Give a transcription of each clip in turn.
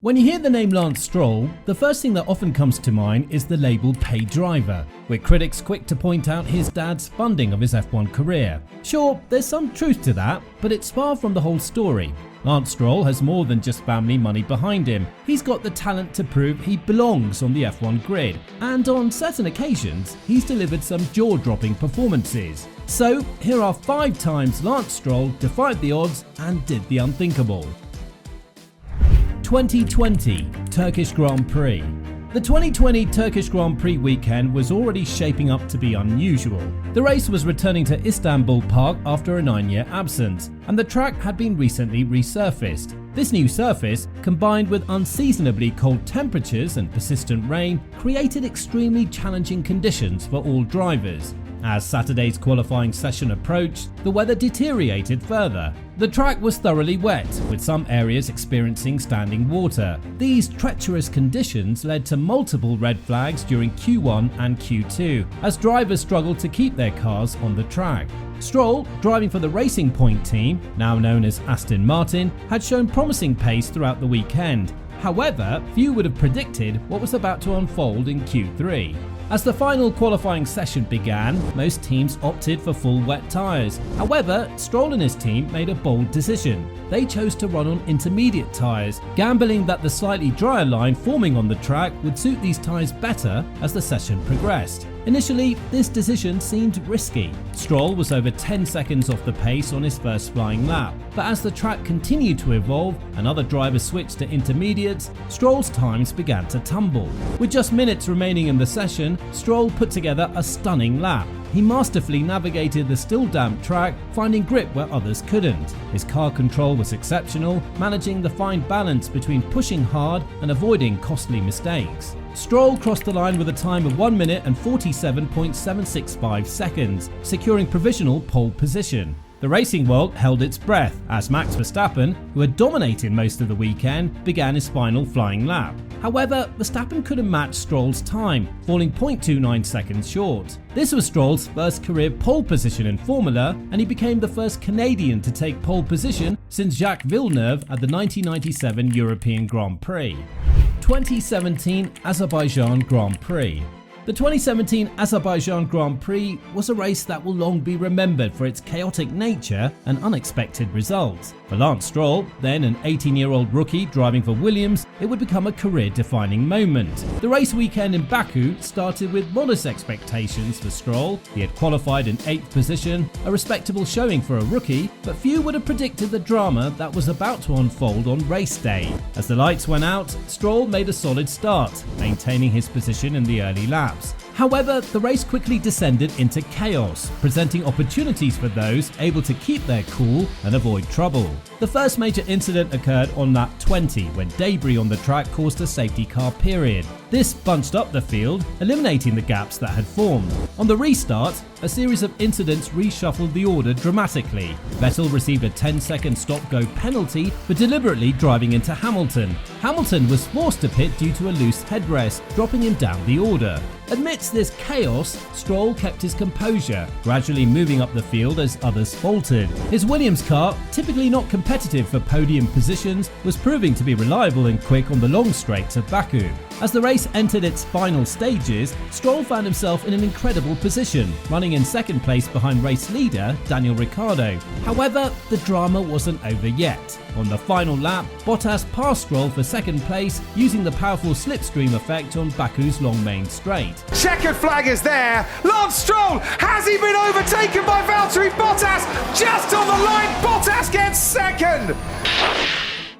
When you hear the name Lance Stroll, the first thing that often comes to mind is the label paid driver, with critics quick to point out his dad's funding of his F1 career. Sure, there's some truth to that, but it's far from the whole story. Lance Stroll has more than just family money behind him. He's got the talent to prove he belongs on the F1 grid, and on certain occasions, he's delivered some jaw-dropping performances. So, here are 5 times Lance Stroll defied the odds and did the unthinkable. 2020 Turkish Grand Prix. The 2020 Turkish Grand Prix weekend was already shaping up to be unusual. The race was returning to Istanbul Park after a 9-year absence, and the track had been recently resurfaced. This new surface, combined with unseasonably cold temperatures and persistent rain, created extremely challenging conditions for all drivers. As Saturday's qualifying session approached, the weather deteriorated further. The track was thoroughly wet, with some areas experiencing standing water. These treacherous conditions led to multiple red flags during Q1 and Q2, as drivers struggled to keep their cars on the track. Stroll, driving for the Racing Point team, now known as Aston Martin, had shown promising pace throughout the weekend. However, few would have predicted what was about to unfold in Q3. As the final qualifying session began, most teams opted for full wet tyres. However, Stroll and his team made a bold decision. They chose to run on intermediate tyres, gambling that the slightly drier line forming on the track would suit these tyres better as the session progressed. Initially, this decision seemed risky. Stroll was over 10 seconds off the pace on his first flying lap, but as the track continued to evolve and other drivers switched to intermediates, Stroll's times began to tumble. With just minutes remaining in the session, Stroll put together a stunning lap. He masterfully navigated the still damp track, finding grip where others couldn't. His car control was exceptional, managing the fine balance between pushing hard and avoiding costly mistakes. Stroll crossed the line with a time of 1 minute and 47.765 seconds, securing provisional pole position. The racing world held its breath as Max Verstappen, who had dominated most of the weekend, began his final flying lap. However, Verstappen couldn't match Stroll's time, falling 0.29 seconds short. This was Stroll's first career pole position in Formula, and he became the first Canadian to take pole position since Jacques Villeneuve at the 1997 European Grand Prix. 2017 Azerbaijan Grand Prix. The 2017 Azerbaijan Grand Prix was a race that will long be remembered for its chaotic nature and unexpected results. For Lance Stroll, then an 18-year-old rookie driving for Williams, it would become a career-defining moment. The race weekend in Baku started with modest expectations for Stroll. He had qualified in 8th position, a respectable showing for a rookie, but few would have predicted the drama that was about to unfold on race day. As the lights went out, Stroll made a solid start, maintaining his position in the early laps. However, the race quickly descended into chaos, presenting opportunities for those able to keep their cool and avoid trouble. The first major incident occurred on lap 20 when debris on the track caused a safety car period. This bunched up the field, eliminating the gaps that had formed. On the restart, a series of incidents reshuffled the order dramatically. Vettel received a 10-second stop-go penalty for deliberately driving into Hamilton. Hamilton was forced to pit due to a loose headrest, dropping him down the order. Amidst this chaos, Stroll kept his composure, gradually moving up the field as others faltered. His Williams car, typically not competitive for podium positions, was proving to be reliable and quick on the long straights of Baku. As the race entered its final stages, Stroll found himself in an incredible position, running in second place behind race leader Daniel Ricciardo. However, the drama wasn't over yet. On the final lap, Bottas passed Stroll for second place using the powerful slipstream effect on Baku's long main straight. Checkered flag is there. Lance Stroll, has he been overtaken by Valtteri Bottas? Just on the line, Bottas gets second.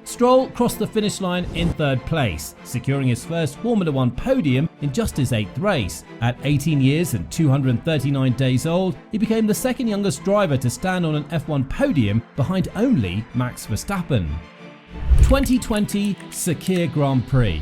Stroll crossed the finish line in 3rd place, securing his first Formula 1 podium in just his 8th race. At 18 years and 239 days old, he became the second youngest driver to stand on an F1 podium behind only Max Verstappen. 2020 SAKHIR Grand Prix.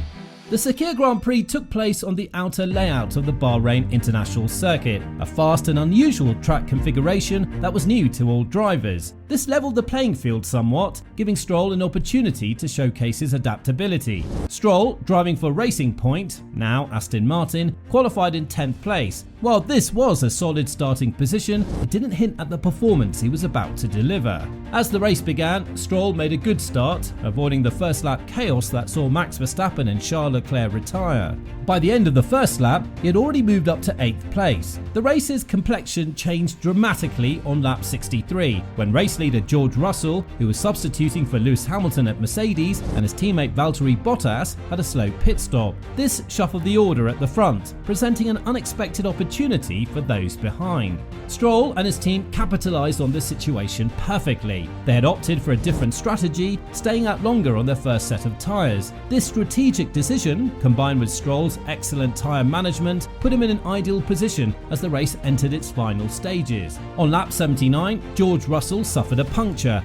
The SAKHIR Grand Prix took place on the outer layout of the Bahrain International Circuit, a fast and unusual track configuration that was new to all drivers. This leveled the playing field somewhat, giving Stroll an opportunity to showcase his adaptability. Stroll, driving for Racing Point, now Aston Martin, qualified in 10th place. While this was a solid starting position, it didn't hint at the performance he was about to deliver. As the race began, Stroll made a good start, avoiding the first lap chaos that saw Max Verstappen and Charles Leclerc retire. By the end of the first lap, he had already moved up to 8th place. The race's complexion changed dramatically on lap 63, when race leader George Russell, who was substituting for Lewis Hamilton at Mercedes, and his teammate Valtteri Bottas had a slow pit stop. This shuffled the order at the front, presenting an unexpected opportunity for those behind. Stroll and his team capitalised on this situation perfectly. They had opted for a different strategy, staying out longer on their first set of tyres. This strategic decision, combined with Stroll's excellent tyre management, put him in an ideal position as the race entered its final stages. On lap 79, George Russell suffered a puncture.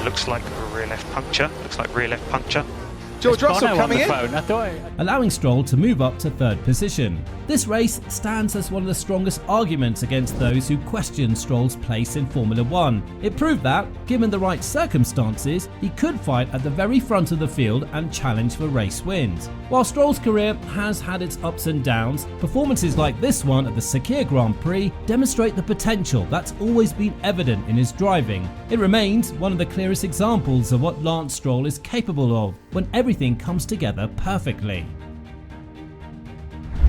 Looks like a rear left puncture. George Russell coming in, allowing Stroll to move up to 3rd position. This race stands as one of the strongest arguments against those who question Stroll's place in Formula 1. It proved that, given the right circumstances, he could fight at the very front of the field and challenge for race wins. While Stroll's career has had its ups and downs, performances like this one at the SAKHIR Grand Prix demonstrate the potential that's always been evident in his driving. It remains one of the clearest examples of what Lance Stroll is capable of when everything comes together perfectly.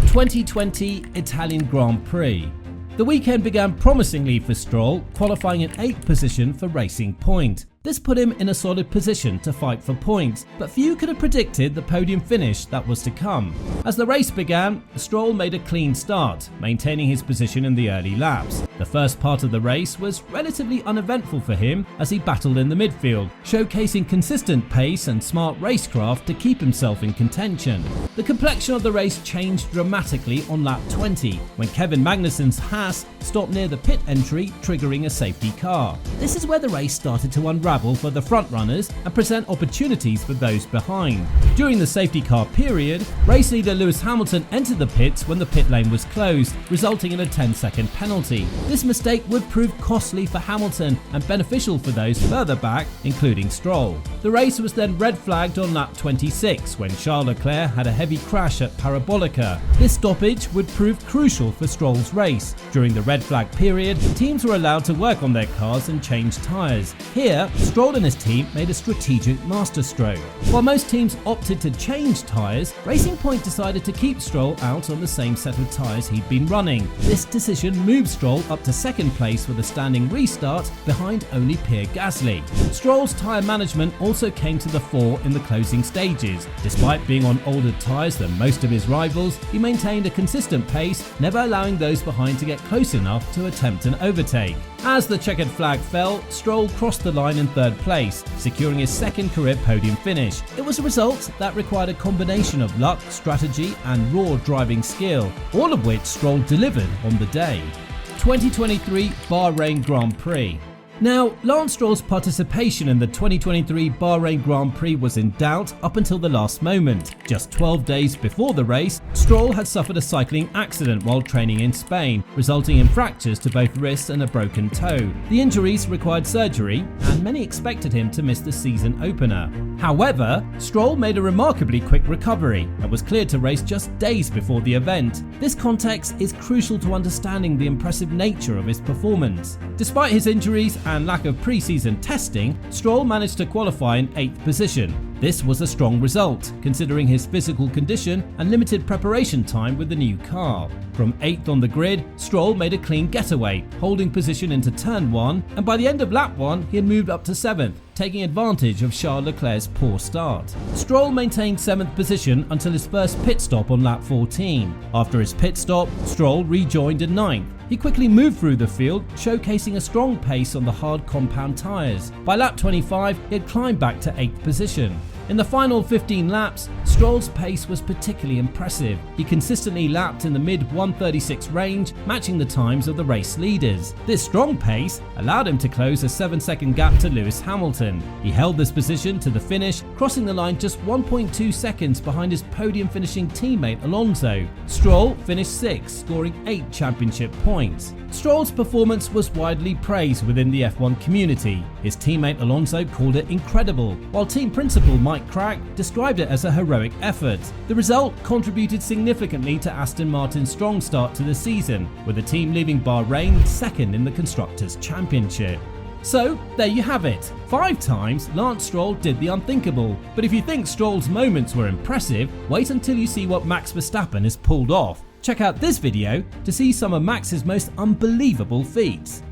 2020 Italian Grand Prix. The weekend began promisingly for Stroll, qualifying in 8th position for Racing Point. This put him in a solid position to fight for points, but few could have predicted the podium finish that was to come. As the race began, Stroll made a clean start, maintaining his position in the early laps. The first part of the race was relatively uneventful for him as he battled in the midfield, showcasing consistent pace and smart racecraft to keep himself in contention. The complexion of the race changed dramatically on lap 20, when Kevin Magnussen's Haas stopped near the pit entry, triggering a safety car. This is where the race started to unravel for the front runners and present opportunities for those behind. During the safety car period, race leader Lewis Hamilton entered the pits when the pit lane was closed, resulting in a 10-second penalty. This mistake would prove costly for Hamilton and beneficial for those further back, including Stroll. The race was then red flagged on lap 26 when Charles Leclerc had a heavy crash at Parabolica. This stoppage would prove crucial for Stroll's race. During the red flag period, teams were allowed to work on their cars and change tyres. Here, Stroll and his team made a strategic masterstroke. While most teams opted to change tyres, Racing Point decided to keep Stroll out on the same set of tyres he'd been running. This decision moved Stroll up to 2nd place with a standing restart behind only Pierre Gasly. Stroll's tyre management also came to the fore in the closing stages. Despite being on older tyres than most of his rivals, he maintained a consistent pace, never allowing those behind to get close enough to attempt an overtake. As the checkered flag fell, Stroll crossed the line in 3rd place, securing his 2nd career podium finish. It was a result that required a combination of luck, strategy and raw driving skill, all of which Stroll delivered on the day. 2023 Bahrain Grand Prix. Now, Lance Stroll's participation in the 2023 Bahrain Grand Prix was in doubt up until the last moment. Just 12 days before the race, Stroll had suffered a cycling accident while training in Spain, resulting in fractures to both wrists and a broken toe. The injuries required surgery, and many expected him to miss the season opener. However, Stroll made a remarkably quick recovery and was cleared to race just days before the event. This context is crucial to understanding the impressive nature of his performance. Despite his injuries and lack of pre-season testing, Stroll managed to qualify in 8th position. This was a strong result, considering his physical condition and limited preparation time with the new car. From 8th on the grid, Stroll made a clean getaway, holding position into turn 1, and by the end of lap 1 he had moved up to 7th, taking advantage of Charles Leclerc's poor start. Stroll maintained 7th position until his first pit stop on lap 14. After his pit stop, Stroll rejoined in 9th. He quickly moved through the field, showcasing a strong pace on the hard compound tyres. By lap 25, he had climbed back to 8th position. In the final 15 laps, Stroll's pace was particularly impressive. He consistently lapped in the mid-136 range, matching the times of the race leaders. This strong pace allowed him to close a 7-second gap to Lewis Hamilton. He held this position to the finish, crossing the line just 1.2 seconds behind his podium finishing teammate Alonso. Stroll finished 6th, scoring 8 championship points. Stroll's performance was widely praised within the F1 community. His teammate Alonso called it incredible, while team principal Mike Crack described it as a heroic effort. The result contributed significantly to Aston Martin's strong start to the season, with the team leaving Bahrain second in the Constructors' Championship. So, there you have it. 5 times Lance Stroll did the unthinkable. But if you think Stroll's moments were impressive, wait until you see what Max Verstappen has pulled off. Check out this video to see some of Max's most unbelievable feats.